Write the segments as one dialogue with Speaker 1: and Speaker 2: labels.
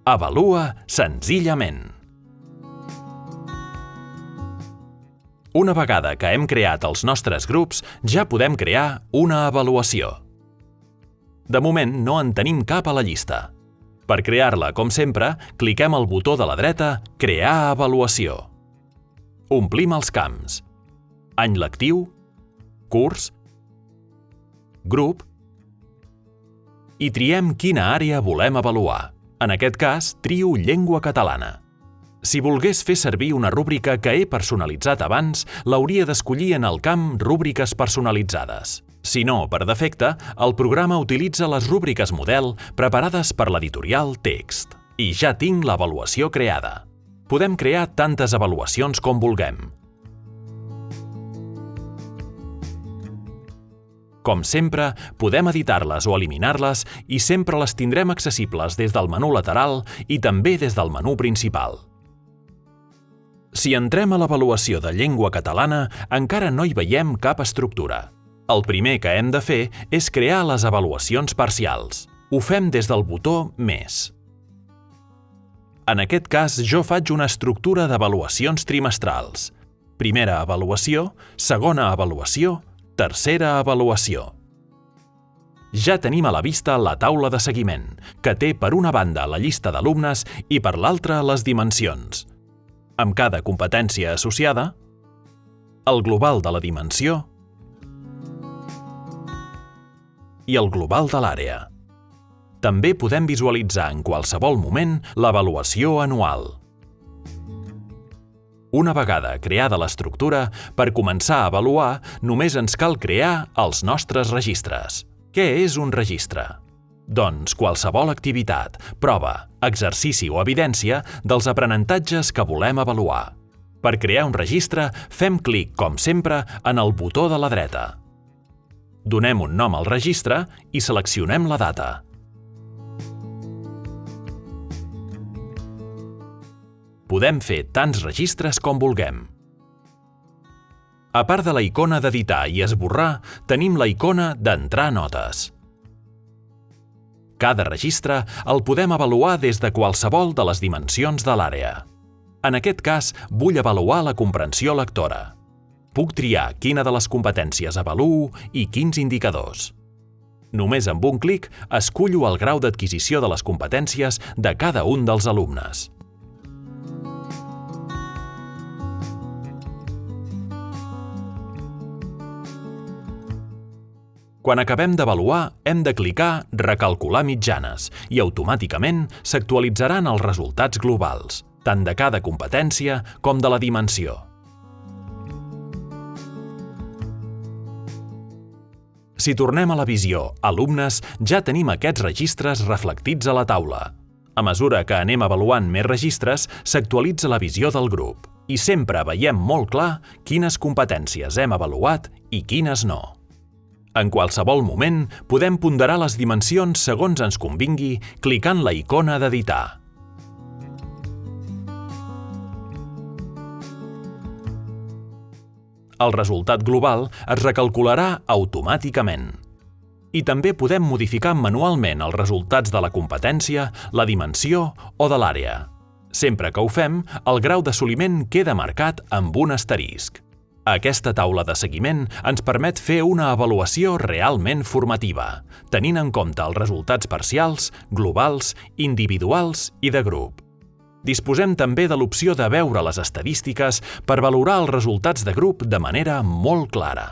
Speaker 1: Avalua senzillament. Una vegada que hem creat els nostres grups, ja podem crear una avaluació. De moment no en tenim cap a la llista. Per crear-la, com sempre, cliquem al botó de la dreta Crear avaluació. Omplim els camps: any lectiu, curs, grup i triem quina àrea volem avaluar. En aquest cas, trio llengua catalana. Si volgués fer servir una rúbrica que he personalitzat abans, l'hauria d'escollir en el camp Rúbriques personalitzades. Si no, per defecte, el programa utilitza les rúbriques model preparades per l'editorial Text. I ja tinc l'avaluació creada. Podem crear tantes avaluacions com vulguem. Com sempre, podem editar-les o eliminar-les i sempre les tindrem accessibles des del menú lateral i també des del menú principal. Si entrem a l'avaluació de llengua catalana, encara no hi veiem cap estructura. El primer que hem de fer és crear les avaluacions parcials. Ho fem des del botó Més. En aquest cas, jo faig una estructura d'avaluacions trimestrals. Primera avaluació, segona avaluació, tercera avaluació. Ja tenim a la vista la taula de seguiment, que té per una banda la llista d'alumnes i per l'altra les dimensions. Amb cada competència associada, el global de la dimensió i el global de l'àrea. També podem visualitzar en qualsevol moment l'avaluació anual. Una vegada creada l'estructura, per començar a avaluar, només ens cal crear els nostres registres. Què és un registre? Doncs qualsevol activitat, prova, exercici o evidència dels aprenentatges que volem avaluar. Per crear un registre, fem clic, com sempre, en el botó de la dreta. Donem un nom al registre i seleccionem la data. Podem fer tants registres com vulguem. A part de la icona d'editar i esborrar, tenim la icona d'entrar notes. Cada registre el podem avaluar des de qualsevol de les dimensions de l'àrea. En aquest cas, vull avaluar la comprensió lectora. Puc triar quina de les competències avaluo i quins indicadors. Només amb un clic escullo el grau d'adquisició de les competències de cada un dels alumnes. Quan acabem d'avaluar, hem de clicar Recalcular mitjanes i automàticament s'actualitzaran els resultats globals, tant de cada competència com de la dimensió. Si tornem a la visió Alumnes, ja tenim aquests registres reflectits a la taula. A mesura que anem avaluant més registres, s'actualitza la visió del grup i sempre veiem molt clar quines competències hem avaluat i quines no. En qualsevol moment, podem ponderar les dimensions segons ens convingui clicant la icona d'editar. El resultat global es recalcularà automàticament. I també podem modificar manualment els resultats de la competència, la dimensió o de l'àrea. Sempre que ho fem, el grau d'assoliment queda marcat amb un asterisc. Aquesta taula de seguiment ens permet fer una avaluació realment formativa, tenint en compte els resultats parcials, globals, individuals i de grup. Disposem també de l'opció de veure les estadístiques per valorar els resultats de grup de manera molt clara.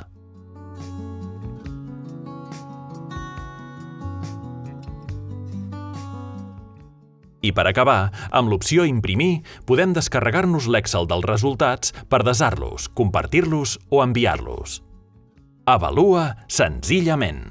Speaker 1: I per acabar, amb l'opció Imprimir, podem descarregar-nos l'Excel dels resultats per desar-los, compartir-los o enviar-los. Avalua senzillament.